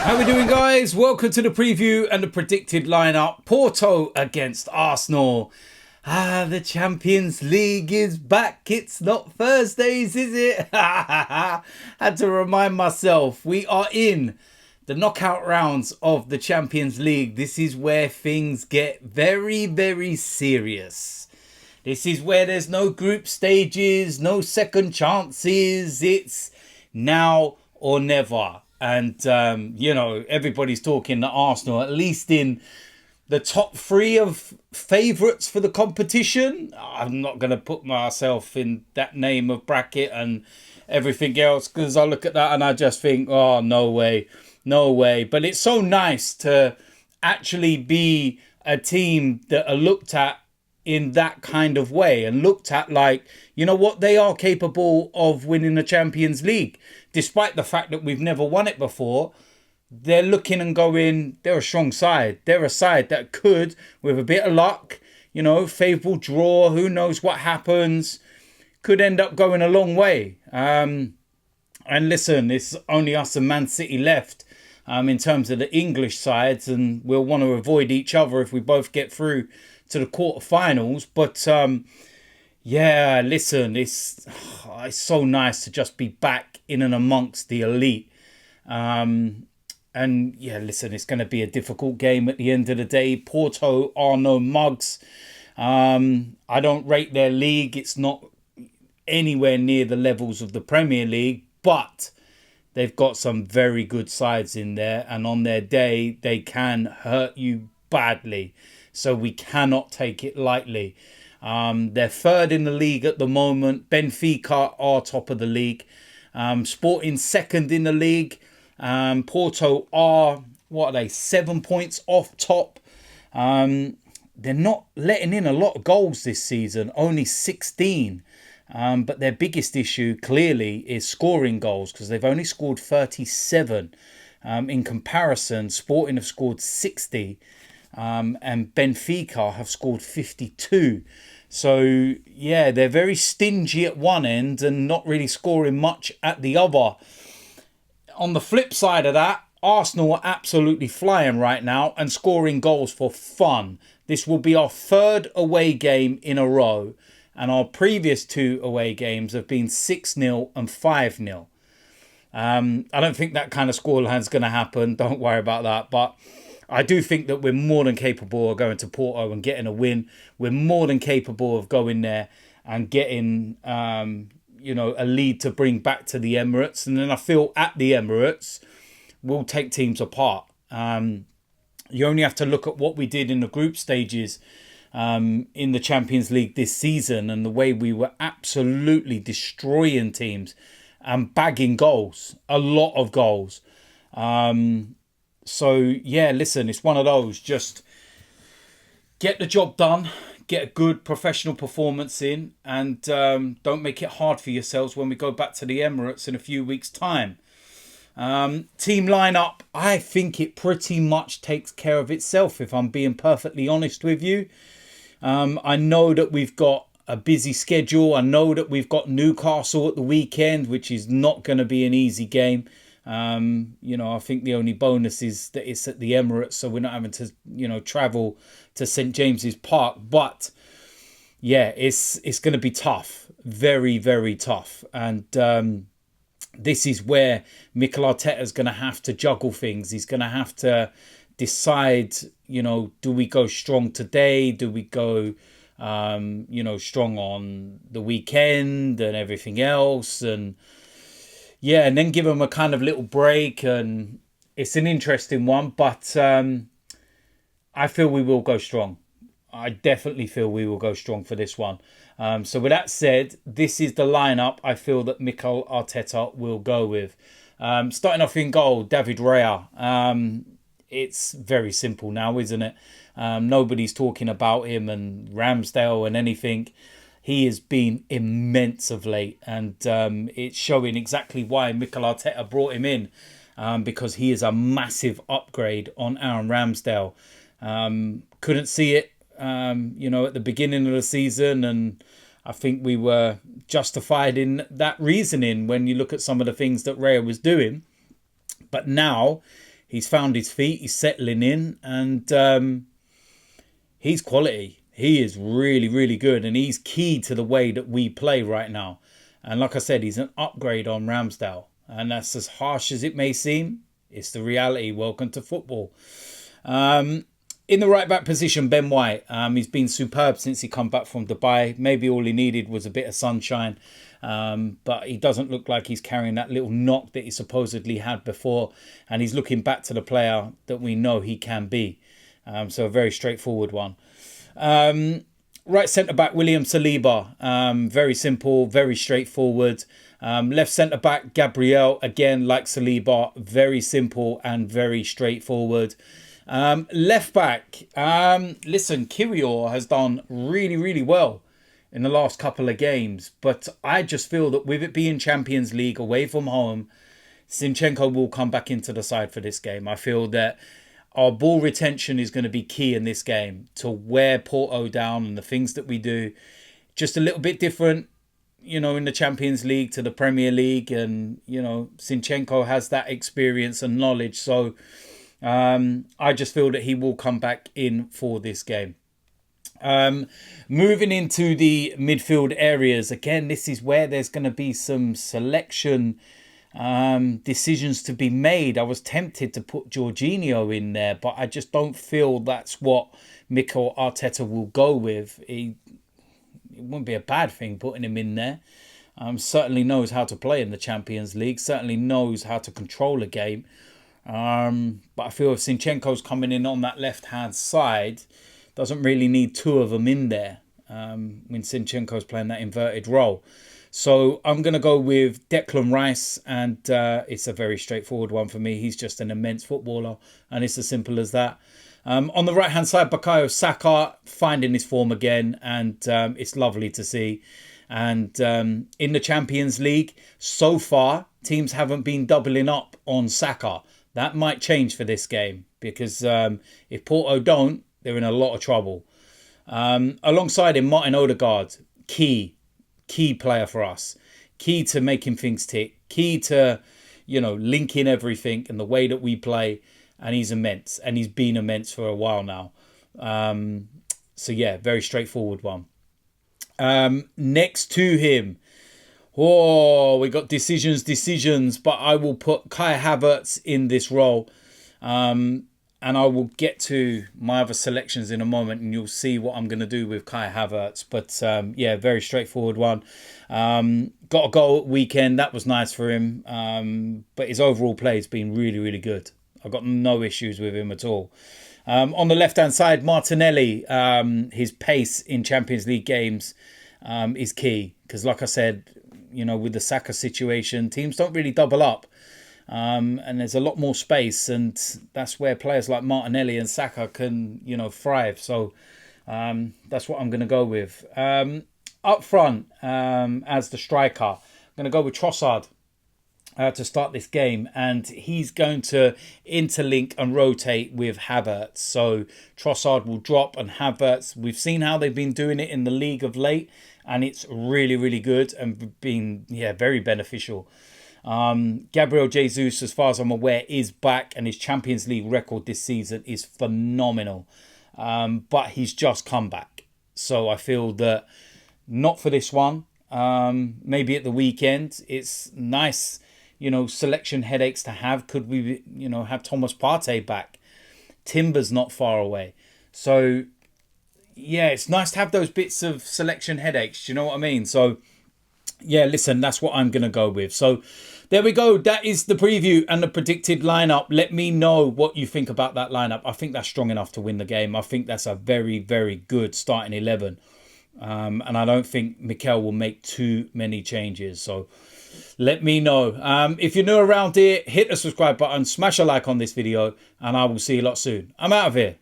How we doing, guys? Welcome to the preview and the predicted lineup. Porto against Arsenal. The Champions League is back. It's not Thursdays, is it? Had to remind myself. We are in the knockout rounds of the Champions League. This is where things get very, very serious. This is where there's no group stages, no second chances. It's now or never. And, everybody's talking that Arsenal, at least in the top three of favourites for the competition. I'm not going to put myself in that name of bracket and everything else, because I look at that and I just think, oh, no way, no way. But it's so nice to actually be a team that are looked at in that kind of way and looked at like, you know what, they are capable of winning the Champions League. Despite the fact that we've never won it before, they're looking and going, they're a strong side. They're a side that could, with a bit of luck, favourable draw, who knows what happens, could end up going a long way. And listen, it's only us and Man City left in terms of the English sides, and we'll want to avoid each other if we both get through to the quarterfinals. But listen, it's so nice to just be back in and amongst the elite. Listen, it's going to be a difficult game at the end of the day. Porto are no mugs. I don't rate their league. It's not anywhere near the levels of the Premier League, but they've got some very good sides in there. And on their day, they can hurt you badly. So we cannot take it lightly. They're third in the league at the moment. Benfica are top of the league. Sporting second in the league. Porto are, 7 points off top. They're not letting in a lot of goals this season, only 16. But their biggest issue clearly is scoring goals, because they've only scored 37. In comparison, Sporting have scored 60. And Benfica have scored 52. So, they're very stingy at one end and not really scoring much at the other. On the flip side of that, Arsenal are absolutely flying right now and scoring goals for fun. This will be our third away game in a row, and our previous two away games have been 6-0 and 5-0. I don't think that kind of scoreline is going to happen. Don't worry about that. But I do think that we're more than capable of going to Porto and getting a win. We're more than capable of going there and getting a lead to bring back to the Emirates. And then I feel at the Emirates, we'll take teams apart. You only have to look at what we did in the group stages in the Champions League this season, and the way we were absolutely destroying teams and bagging goals, a lot of goals. Listen, it's one of those, just get the job done. Get a good professional performance in, and don't make it hard for yourselves when we go back to the Emirates in a few weeks' time. Team lineup, I think it pretty much takes care of itself, if I'm being perfectly honest with you. I know that we've got a busy schedule. I know that we've got Newcastle at the weekend, which is not going to be an easy game. I think the only bonus is that it's at the Emirates, so we're not having to, travel to St. James's Park. But it's going to be tough, very, very tough. And this is where Mikel Arteta is going to have to juggle things. He's going to have to decide, do we go strong today? Do we go, strong on the weekend and everything else? And then give them a kind of little break. And it's an interesting one, but I feel we will go strong. I definitely feel we will go strong for this one. So with that said, this is the lineup I feel that Mikel Arteta will go with. Starting off in goal, David Raya. It's very simple now, isn't it? Nobody's talking about him and Ramsdale and anything. He has been immense of late, and it's showing exactly why Mikel Arteta brought him in, because he is a massive upgrade on Aaron Ramsdale. Couldn't see it, at the beginning of the season, and I think we were justified in that reasoning when you look at some of the things that Raya was doing. But now He's found his feet. He's settling in, and he's quality. He is really, really good, and he's key to the way that we play right now. And like I said, he's an upgrade on Ramsdale, and that's as harsh as it may seem. It's the reality. Welcome to football. In the right back position, Ben White. He's been superb since he come back from Dubai. Maybe all he needed was a bit of sunshine. But he doesn't look like he's carrying that little knock that he supposedly had before. And he's looking back to the player that we know he can be. So a very straightforward one. Right centre-back, William Saliba. Very simple, very straightforward. Left centre-back, Gabriel. Again, like Saliba, very simple and very straightforward. Left back, listen, Kirior has done really, really well in the last couple of games. But I just feel that with it being Champions League away from home, Zinchenko will come back into the side for this game. I feel that our ball retention is going to be key in this game to wear Porto down, and the things that we do just a little bit different, you know, in the Champions League to the Premier League. And, you know, Zinchenko has that experience and knowledge. So I just feel that he will come back in for this game. Moving into the midfield areas, again, this is where there's going to be some selection decisions to be made. I was tempted to put Jorginho in there, but I just don't feel that's what Mikel Arteta will go with. It wouldn't be a bad thing putting him in there. Certainly knows how to play in the Champions League, certainly knows how to control a game. But I feel if Zinchenko's coming in on that left-hand side, doesn't really need two of them in there when Zinchenko's playing that inverted role. So I'm going to go with Declan Rice, and it's a very straightforward one for me. He's just an immense footballer, and it's as simple as that. On the right-hand side, Bukayo Saka finding his form again, and it's lovely to see. And in the Champions League, so far, teams haven't been doubling up on Saka. That might change for this game, because if Porto don't, they're in a lot of trouble. Alongside him, Martin Odegaard, key player for us. Key to making things tick. Key to, you know, linking everything and the way that we play. And he's immense. And he's been immense for a while now. So yeah, very straightforward one. Next to him, we got decisions, but I will put Kai Havertz in this role. And I will get to my other selections in a moment, and you'll see what I'm going to do with Kai Havertz. But yeah, very straightforward one. Got a goal at weekend. That was nice for him. But his overall play has been really, really good. I've got no issues with him at all. On the left-hand side, Martinelli, his pace in Champions League games is key. Because like I said, you know, with the Saka situation, teams don't really double up. And there's a lot more space, and that's where players like Martinelli and Saka can, you know, thrive. So that's what I'm going to go with. Up front, as the striker, I'm going to go with Trossard to start this game, and he's going to interlink and rotate with Havertz. So Trossard will drop, and Havertz, we've seen how they've been doing it in the league of late, and it's really, really good and been, yeah, very beneficial. Gabriel Jesus, as far as I'm aware, is back, and his Champions League record this season is phenomenal. But he's just come back. So I feel that not for this one. Maybe at the weekend. It's nice, you know, selection headaches to have. Could we, you know, have Thomas Partey back? Timber's not far away. So yeah, it's nice to have those bits of selection headaches. Do you know what I mean? So yeah, listen, that's what I'm going to go with. So there we go. That is the preview and the predicted lineup. Let me know what you think about that lineup. I think that's strong enough to win the game. I think that's a very, very good starting 11. And I don't think Mikel will make too many changes. So let me know. If you're new around here, hit the subscribe button, smash a like on this video, and I will see you lot soon. I'm out of here.